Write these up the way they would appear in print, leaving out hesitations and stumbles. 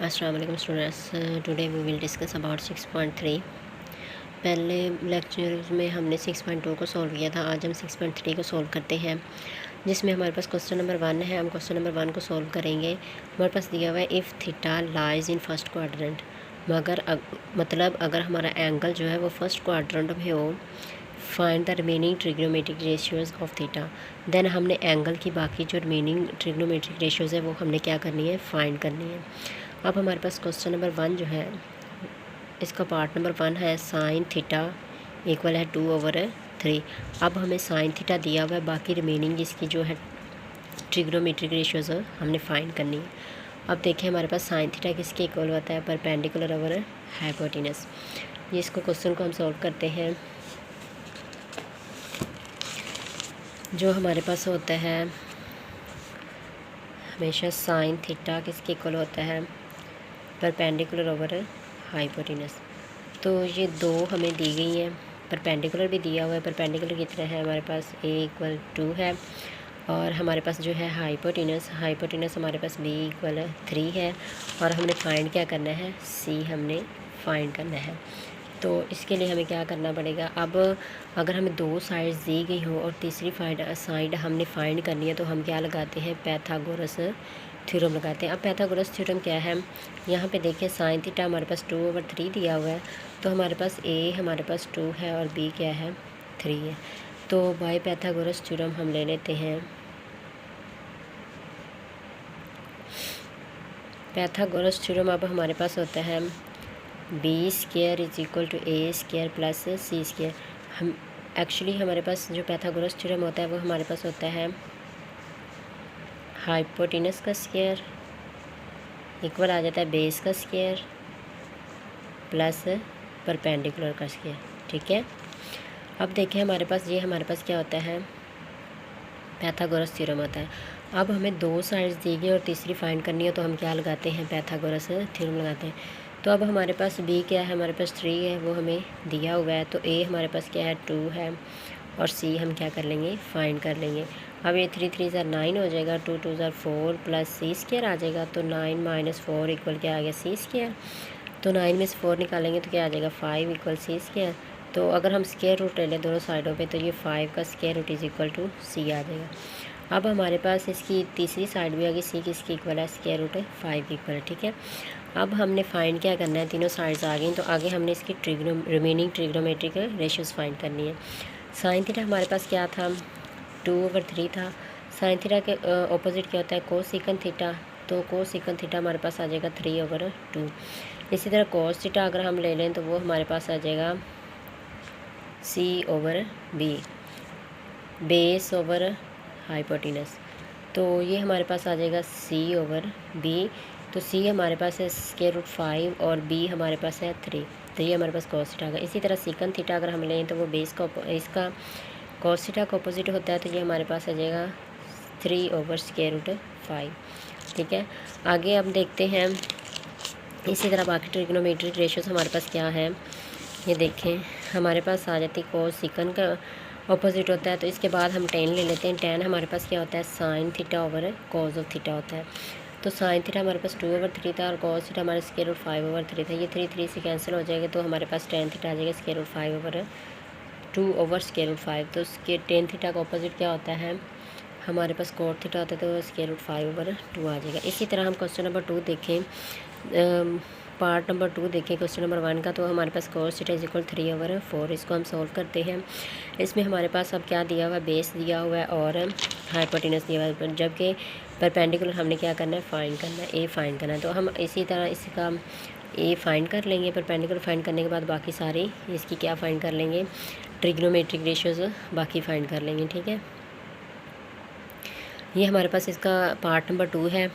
अस्सलाम वालेकुम students. Today we will discuss about 6.3। पहले लेक्चर में हमने 6.2 को सॉल्व किया था। आज हम 6.3 को सॉल्व करते हैं, जिसमें हमारे पास क्वेश्चन नंबर 1 है। हम क्वेश्चन नंबर 1 को सॉल्व करेंगे। हमारे पास दिया हुआ है if theta lies in first quadrant, मगर मतलब अगर हमारा एंगल जो है वो फर्स्ट क्वाड्रेंट में हो, find the remaining trigonometric ratios of theta. Then हमने एंगल की बाकी जो रिमेनिंग ट्रिग्नोमेट्रिक रेशियोज़ है वो हमने क्या करनी है, फाइंड करनी है। अब हमारे पास क्वेश्चन नंबर 1 जो है, इसका पार्ट नंबर 1 है साइन थीटा इक्वल है 2/3। अब हमें साइन थीटा दिया हुआ है, बाकी रिमेनिंग जिसकी जो है ट्रिग्नोमेट्रिक रेशियोज़ हमने फाइंड करनी है। अब देखें हमारे पास साइन थीटा किसके इक्वल होता है, परपेंडिकुलर ओवर हाइपोटेनस। ये इसको क्वेश्चन को हम सॉल्व करते हैं। जो हमारे पास होता है हमेशा साइन थीटा किसके इक्वल होता है, परपेंडिकुलर ओवर हाइपोटेनस। तो ये दो हमें दी गई हैं, परपेंडिकुलर भी दिया हुआ है। परपेंडिकुलर कितना है हमारे पास, a = 2 है, और हमारे पास जो है हाइपोटेनस हमारे पास b = 3 है। और हमने फाइंड क्या करना है, c हमने फाइंड करना है। तो इसके लिए हमें क्या करना पड़ेगा, अब अगर हमें दो साइड्स दी गई हो और तीसरी साइड हमने फाइंड करनी है, तो हम क्या लगाते हैं, पैथागोरस थ्योरम लगाते हैं। अब पैथागोरस थ्योरम क्या है, यहाँ पे देखें साइन थीटा हमारे पास 2/3 दिया हुआ है, तो हमारे पास हमारे पास 2 है और b क्या है, 3 है। तो बाय पैथागोरस थ्योरम हम ले लेते हैं। पैथागोरस थ्योरम अब हमारे पास होता है b² = a² प्लस c²। हम एक्चुअली हमारे पास जो पैथागोरस थ्योरम होता है वो हमारे पास होता है हाइपोटेनस का स्क्वायर इक्वल आ जाता है बेस का स्क्वायर प्लस परपेंडिकुलर का स्क्वायर। ठीक है। अब देखें हमारे पास क्या होता है, पैथागोरस थ्योरम होता है। अब हमें दो साइड्स दी गई और तीसरी फाइंड करनी है, तो हम क्या लगाते हैं, पैथागोरस थ्योरम लगाते हैं। तो अब हमारे पास b क्या है, हमारे पास 3 है, वो हमें दिया हुआ है। तो a हमारे पास क्या है, 2 है, और c हम क्या कर लेंगे, फाइंड कर लेंगे। अब ये 3 3 ज़ा 9 हो जाएगा, 2 2 ज़ा 4 प्लस c² आ जाएगा। तो 9 - 4 इक्वल क्या आ गया, c²। तो 9 में से 4 निकालेंगे तो क्या आ जाएगा, 5 = c²। तो अगर हम स्क्वायर रूट ले लें दोनों साइडों पे, तो ये 5 का स्क्वायर रूट = c आ जाएगा। अब हमारे पास इसकी तीसरी साइड भी आ गई, c किसकी इक्वल है, स्क्वायर रूट 5 की इक्वल है। ठीक है। अब हमने फाइंड क्या करना है, तीनों साइड्स आ गई, तो आगे हमने इसकी रिमेनिंग ट्रिग्नोमेट्रिक रेशियोज़ फाइंड करनी है। साइन थीटा हमारे पास क्या था, 2/3 था। साइन थीटा के ऑपोजिट क्या होता है, कोसेकंड थीटा। तो कोसेकंड थीटा हमारे पास आ जाएगा 3/2। इसी तरह कॉस थीटा अगर हम ले लें तो वो हमारे पास आ जाएगा c/b बेस ओवर हाइपोटेनस। तो ये हमारे पास आ जाएगा c/b। तो c हमारे पास है √5 और b हमारे पास है 3। तो ये हमारे पास कॉस थीटा आ गया। इसी तरह सेकंड थीटा अगर हम लें तो वो बेस का इसका कॉस थीटा का अपोजिट होता है, तो ये हमारे पास आ जाएगा 3/√5। ठीक है। आगे अब देखते हैं, इसी तरह बाकी ट्रिग्नोमेट्रिक रेशियोज हमारे पास क्या है, ये देखें हमारे पास आ जाती कोस सेकंड का ऑपोजिट होता है। तो इसके बाद हम tan ले लेते हैं। tan हमारे पास क्या होता है, sine theta over cos of theta होता है। तो साइन थीटा हमारे पास 2/3 था और कॉस थीटा हमारे √5/3 था। ये 3 3 से कैंसिल हो जाएगा, तो हमारे पास tan थीटा आ जाएगा √5/2/√5। तो उसके tan थीटा का ऑपोजिट क्या होता है, हमारे पास cot थीटा होता है, तो √5/2 आ जाएगा। इसी तरह हम क्वेश्चन नंबर 2 देखें, पार्ट नंबर 2 देखें क्वेश्चन नंबर 1 का। तो हमारे पास cos थीटा = 3/4। इसको हम सॉल्व करते हैं। इसमें हमारे पास अब क्या दिया हुआ है, बेस दिया हुआ है और हाइपोटेनस दिया हुआ है, जबकि परपेंडिकुलर हमने क्या करना है, फाइंड करना है, a फाइंड करना है। तो हम इसी तरह इसका a फाइंड कर लेंगे। परपेंडिकुलर फाइंड करने के बाद बाकी सारी इसकी क्या फाइंड कर लेंगे, ट्रिग्नोमेट्रिक रेशियोज़ बाकी फाइंड कर लेंगे। ठीक है। ये हमारे पास इसका पार्ट नंबर 2 है।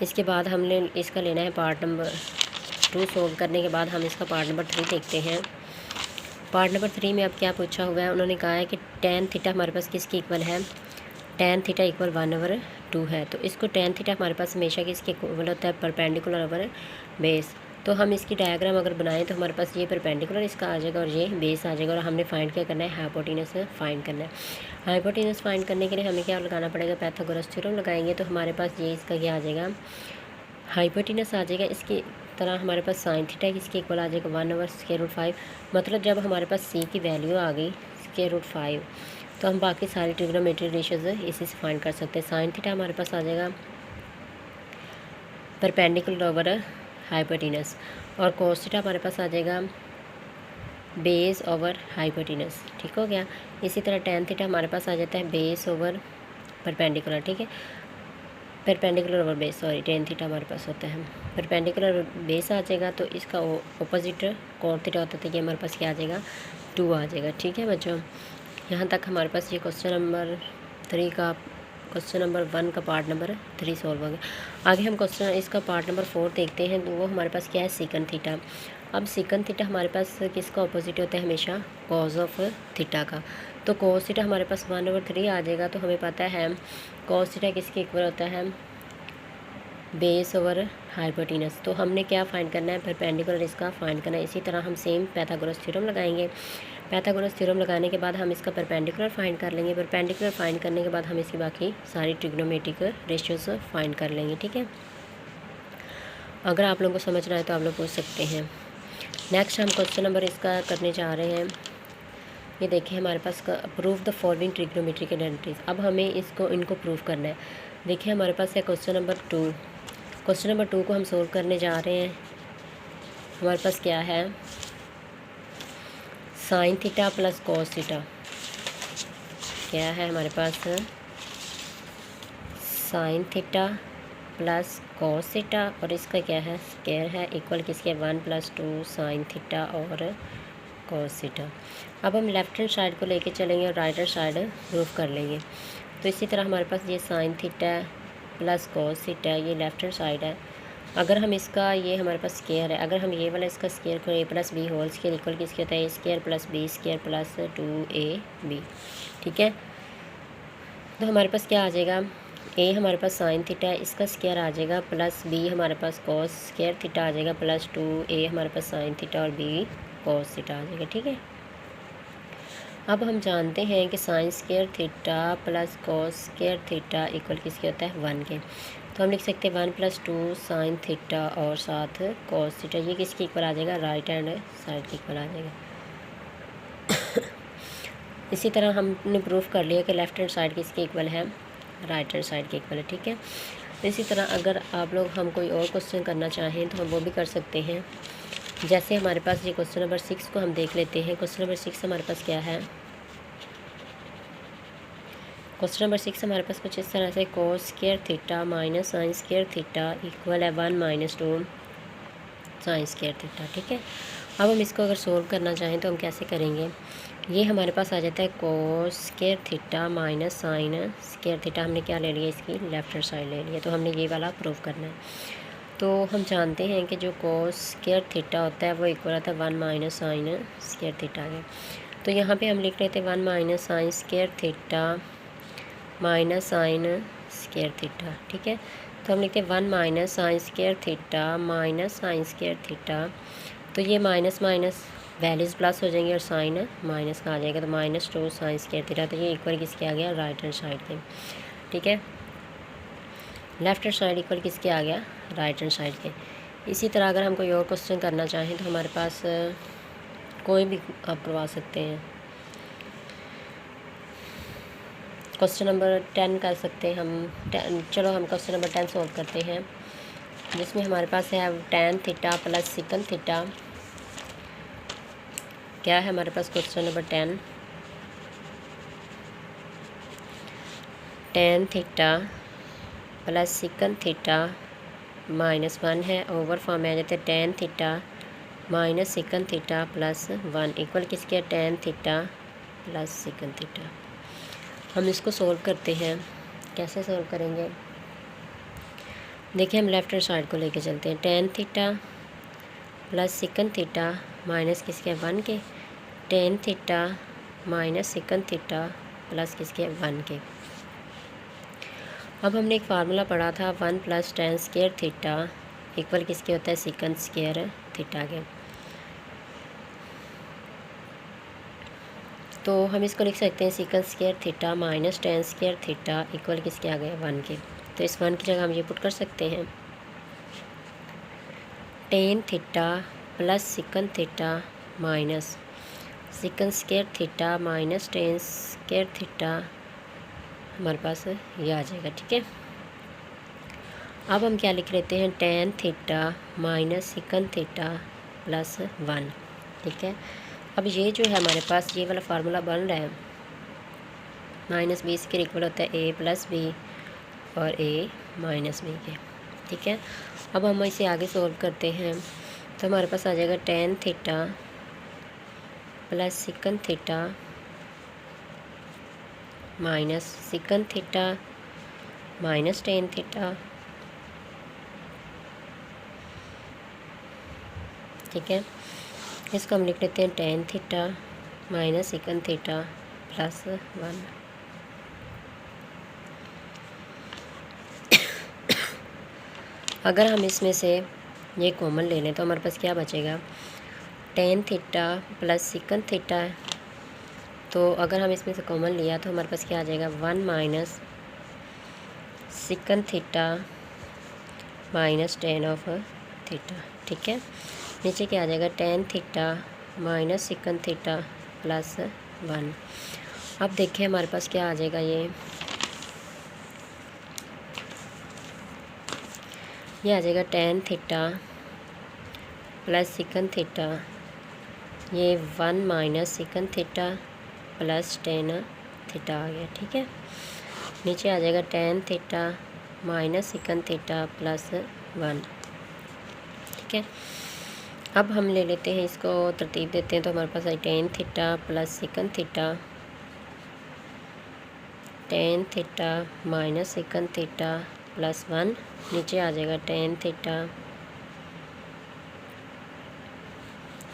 इसके बाद हमने इसका लेना है पार्ट नंबर 2। सोल्व करने के बाद हम इसका पार्ट नंबर 3 देखते हैं। पार्ट नंबर 3 में अब क्या पूछा हुआ है, उन्होंने कहा है कि tan थीटा हमारे पास किसकी इक्वल है, tan थीटा = 1/2 है। तो इसको tan थीटा हमारे पास हमेशा किसके इक्वल होता है, परपेंडिकुलर ओवर बेस। तो हम इसकी डायग्राम अगर बनाएं तो हमारे पास ये परपेंडिकुलर इसका आ जाएगा और ये बेस आ जाएगा, और हमने फाइंड क्या करना है, हाइपोटेनस फाइंड करना है। हाइपोटेनस फाइंड करने के लिए हमें क्या लगाना पड़ेगा, पैथागोरस थ्योरम लगाएंगे। तो हमारे पास ये इसका क्या आ जाएगा, हाइपोटेनस आ जाएगा इसकी तरह हमारे पास साइन थीटा इसके इक्वल आ जाएगा 1/√5। मतलब जब हमारे पास सी की वैल्यू आ गई √5 तो हम बाकी सारी ट्रिग्नोमेट्री रेशियोज इसी से फाइंड कर सकते हैं। साइन थीटा हमारे पास आ जाएगा परपेंडिकुलर ओवर हाइपोटेनस और कोस थीटा हमारे पास आ जाएगा बेस ओवर हाइपोटेनस। ठीक हो गया। इसी तरह टेन थीटा हमारे पास आ जाता है बेस ओवर परपेंडिकुलर। ठीक है, perpendicular over base, sorry tan theta हमारे पास होता है परपेंडिकुलर बेस आ जाएगा तो इसका ऑपोजिट कोण थीटा होता है, ये हमारे पास क्या आ जाएगा 2 आ जाएगा। ठीक है बच्चों, यहाँ तक हमारे पास ये क्वेश्चन नंबर 1 का पार्ट नंबर 3 सॉल्व हो गया। आगे हम क्वेश्चन इसका पार्ट नंबर 4 देखते हैं। तो वो हमारे पास क्या है सीकन थीटा। अब सीकन थीटा हमारे पास किसका ऑपोजिट होता है हमेशा कॉज ऑफ थीटा का। तो कॉस थीटा हमारे पास 1/3 आ जाएगा। तो हमें पता है कॉस थीटा किसके इक्वल होता है बेस ओवर हाइपोटेनस। तो हमने क्या फाइंड करना है परपेंडिकुलर इसका फाइंड करना है। इसी तरह हम सेम पाइथागोरस थ्योरम लगाएंगे। पाइथागोरस थ्योरम लगाने के बाद हम इसका परपेंडिकुलर फाइंड कर लेंगे। परपेंडिकुलर फाइंड करने के बाद हम इसकी बाकी सारी ट्रिग्नोमेट्रिक रेशियोज फाइंड कर लेंगे। ठीक है, अगर आप लोगों को समझना है तो आप लोग पूछ सकते हैं। नेक्स्ट हम क्वेश्चन नंबर इसका करने जा रहे हैं। ये देखिए हमारे पास prove the following trigonometric identities. अब हमें इनको प्रूव करना है। देखिए हमारे पास है क्वेश्चन नंबर 2। क्वेश्चन नंबर 2 को हम सोल्व करने जा रहे हैं। हमारे पास क्या है sine theta plus cos theta. क्या है हमारे पास sine theta plus cos theta और इसका क्या है स्क्वायर है इक्वल किसके 1+2 साइन थीटा और कॉस थीटा। अब हम लेफ्ट हैंड साइड को लेके चलेंगे और राइट हैंड साइड प्रूव कर लेंगे। तो इसी तरह हमारे पास ये sign theta plus cos theta ये लेफ्ट हैंड साइड है। अगर हम इसका ये हमारे पास स्क्वायर है, अगर हम ये वाला इसका स्क्वायर करें a+b होल स्क्वायर इक्वल किसके होता है a² + b² + 2ab। ठीक है, तो हमारे पास क्या आ जाएगा a हमारे पास साइन थीटा है इसका स्क्वायर आ जाएगा प्लस b हमारे पास कॉस स्क्वायर थीटा आ जाएगा प्लस 2a हमारे पास साइन थीटा और b कॉस थीटा आ जाएगा। ठीक है, अब हम जानते हैं कि sine square theta plus cos square theta equal किसके होता है 1 के। तो हम लिख सकते हैं 1+2 साइन थीटा और साथ कॉस थीटा ये किसके इक्वल आ जाएगा राइट हैंड साइड के इक्वल आ जाएगा। इसी तरह हमने प्रूफ कर लिया कि लेफ्ट हैंड साइड किसके इक्वल है राइट हैंड साइड के इक्वल है। ठीक है, तो इसी तरह अगर आप लोग हम कोई और क्वेश्चन करना चाहें तो हम वो भी कर सकते हैं। जैसे हमारे पास ये क्वेश्चन नंबर 6 को हम देख लेते हैं। क्वेश्चन नंबर 6 हमारे पास क्या है क्वेश्चन नंबर 6 हमारे पास कुछ इस तरह से cos square theta minus sine square theta equal है 1-2 साइन स्क्वायर थीटा। ठीक है, अब हम इसको अगर सोल्व करना चाहें तो हम कैसे करेंगे। ये हमारे पास आ जाता है cos square theta minus sine square theta. हमने क्या ले लिया इसकी लेफ्ट हैंड साइड ले लिया। तो हमने ये वाला प्रूव करना है। तो हम जानते हैं कि जो कॉस स्क्वायर थीटा होता है वो इक्वल होता है 1 - साइन स्क्वायर थीटा है। तो यहाँ पे हम लिख लेते हैं 1 - sine square theta minus sine square theta. ठीक है, तो हम लिखते हैं 1 - sine square theta minus sine square theta. तो ये माइनस माइनस वैल्यूज़ प्लस हो जाएंगे और साइन माइनस का आ जाएगा। तो -2 साइन स्क्वायर थीटा। तो ये इक्वल किसके आ गया राइट हैंड साइड के। ठीक है, लेफ्ट हैंड साइड इक्वल किसके आ गया राइट हैंड साइड के। इसी तरह अगर हम कोई और क्वेश्चन करना चाहें तो हमारे पास कोई भी आप करवा सकते हैं। क्वेश्चन नंबर 10 कर सकते हैं हम। चलो हम क्वेश्चन नंबर 10 सॉल्व करते हैं, जिसमें हमारे पास है tan theta plus sec theta. क्या है हमारे पास question number 10 tan theta plus sec theta -1 है ओवर फॉर्म में आ जाते हैं tan theta minus sec theta plus 1 equal किसके tan theta plus sec theta. हम इसको सोल्व करते हैं। कैसे सोल्व करेंगे देखिए, हम लेफ्ट हैंड साइड को लेके चलते हैं। tan theta plus sec theta minus किसके 1 के tan theta minus sec theta plus किसके 1 के। अब हमने एक फार्मूला पढ़ा था 1 + tan स्क्वायर थीटा इक्वल किसके होता है सिकन स्क्वायर थीटा के। तो हम इसको लिख सकते हैं sec square theta minus tan square theta equal किसके आ गए 1 के। तो इस 1 की जगह हम ये पुट कर सकते हैं। Tan theta plus sec theta minus sec square theta minus tan square theta हमारे पास ये आ जाएगा। ठीक है, अब हम क्या लिख लेते हैं, tan theta minus sec theta plus 1। ठीक है, अब ये जो है हमारे पास ये वाला फार्मूला बन रहा है, माइनस बी के इक्वल होता है ए प्लस बी और ए माइनस बी के। ठीक है, अब हम इसे आगे सॉल्व करते हैं तो हमारे पास आ जाएगा ten theta plus sec theta minus sec theta minus tan theta. ठीक है, इसको हम लिख लेते हैं tan theta minus sec theta plus 1। अगर हम इसमें से ये कॉमन ले लें तो हमारे पास क्या बचेगा, ten theta plus sec theta. तो अगर हम इसमें से कॉमन लिया तो हमारे पास क्या आ जाएगा, 1 minus sec theta minus ten of theta. ठीक है, नीचे क्या आ जाएगा, tan theta minus sec theta plus 1। अब देखिए हमारे पास क्या आ जाएगा, ये आ जाएगा ten theta plus sec theta, ये 1 minus sec theta plus tan theta आ गया। ठीक है, नीचे आ जाएगा tan theta minus sec theta plus 1। ठीक है, अब हम ले लेते हैं, इसको तरतीब देते हैं तो हमारे पास है ten theta plus sec theta, tan theta minus sec theta plus 1। नीचे आ जाएगा टेन थीटा,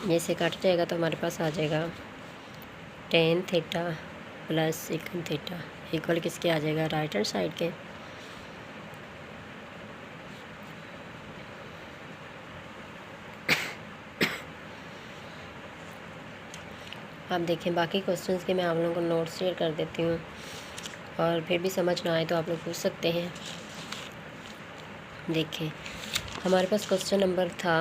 ये से कट जाएगा तो हमारे पास आ जाएगा ten theta plus sec theta equal किसके आ जाएगा, राइट हैंड साइड के। आप देखें बाकी क्वेश्चंस के मैं आप लोगों को नोट्स शेयर कर देती हूँ, और फिर भी समझ ना आए तो आप लोग पूछ सकते हैं। देखें हमारे पास क्वेश्चन नंबर था,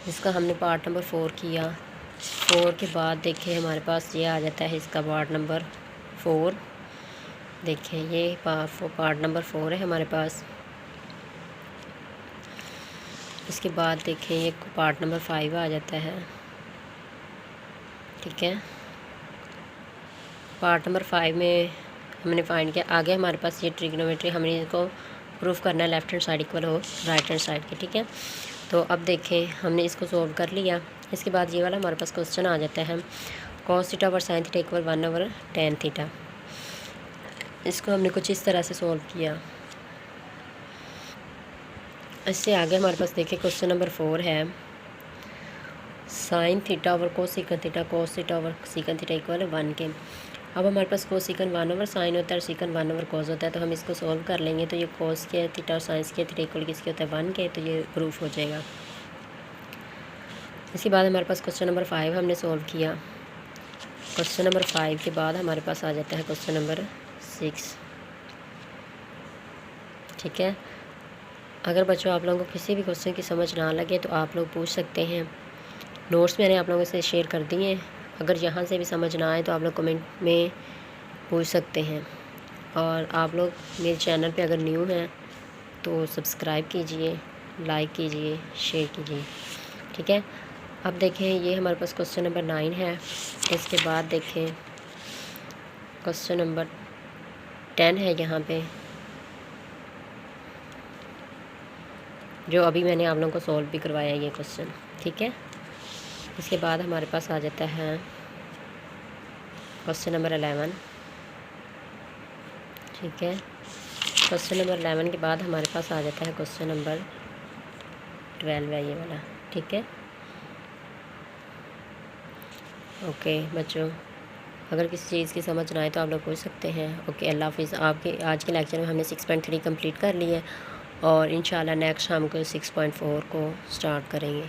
इसका हमने पार्ट नंबर 4 किया। 4 के बाद देखें हमारे पास ये आ जाता है इसका पार्ट नंबर 4। देखें ये पार्ट नंबर 4 है हमारे पास। इसके बाद देखें ये पार्ट नंबर 5 आ जाता है। ठीक है, पार्ट नंबर 5 में हमने फाइंड किया। आगे हमारे पास ये ट्रिग्नोमेट्री, हमने इसको प्रूफ करना है लेफ्ट हैंड साइड इक्वल हो राइट हैंड साइड के। ठीक है, तो अब देखें हमने इसको सॉल्व कर लिया। इसके बाद ये वाला हमारे पास क्वेश्चन आ जाता है, cos theta over sine theta equal 1 over tan theta. इसको हमने कुछ इस तरह से सॉल्व किया। इससे आगे हमारे पास देखिए क्वेश्चन नंबर 4 है, sine theta over cosec theta, cos theta over sec theta equal 1 के। अब हमारे पास कोस सीकन 1 ओवर साइन होता है और सीकन 1 ओवर कोस होता है, तो हम इसको सॉल्व कर लेंगे। तो ये कोस के थीटा और साइंस के थीटा इक्वल किसके होता है, 1 के, तो ये प्रूफ हो जाएगा। इसके बाद हमारे पास क्वेश्चन नंबर 5 हमने सॉल्व किया। क्वेश्चन नंबर 5 के बाद हमारे पास आ जाता है क्वेश्चन नंबर 6। ठीक है, अगर बच्चों आप लोगों को किसी भी क्वेश्चन की समझ ना लगे तो आप लोग पूछ सकते हैं। नोट्स मैंने आप लोगों से शेयर कर दिए हैं, अगर यहाँ से भी समझ ना आए तो आप लोग कमेंट में पूछ सकते हैं। और आप लोग मेरे चैनल पे अगर न्यू हैं तो सब्सक्राइब कीजिए, लाइक कीजिए, शेयर कीजिए। ठीक है, अब देखें ये हमारे पास क्वेश्चन नंबर 9 है। इसके बाद देखें क्वेश्चन नंबर 10 है यहाँ पे, जो अभी मैंने आप लोगों को सॉल्व भी करवाया ये क्वेश्चन। ठीक है, इसके बाद हमारे पास आ जाता है क्वेश्चन नंबर 11। ठीक है, क्वेश्चन नंबर 11 के बाद हमारे पास आ जाता है क्वेश्चन नंबर 12 है ये वाला। ठीक है, ओके बच्चों, अगर किसी चीज़ की समझ ना आए तो आप लोग पूछ सकते हैं। ओके, अल्लाह हाफिज़। आपके आज के लेक्चर में हमने 6.3 कंप्लीट कर लिया है और इंशाल्लाह नेक्स्ट हम को 6.4 को स्टार्ट करेंगे।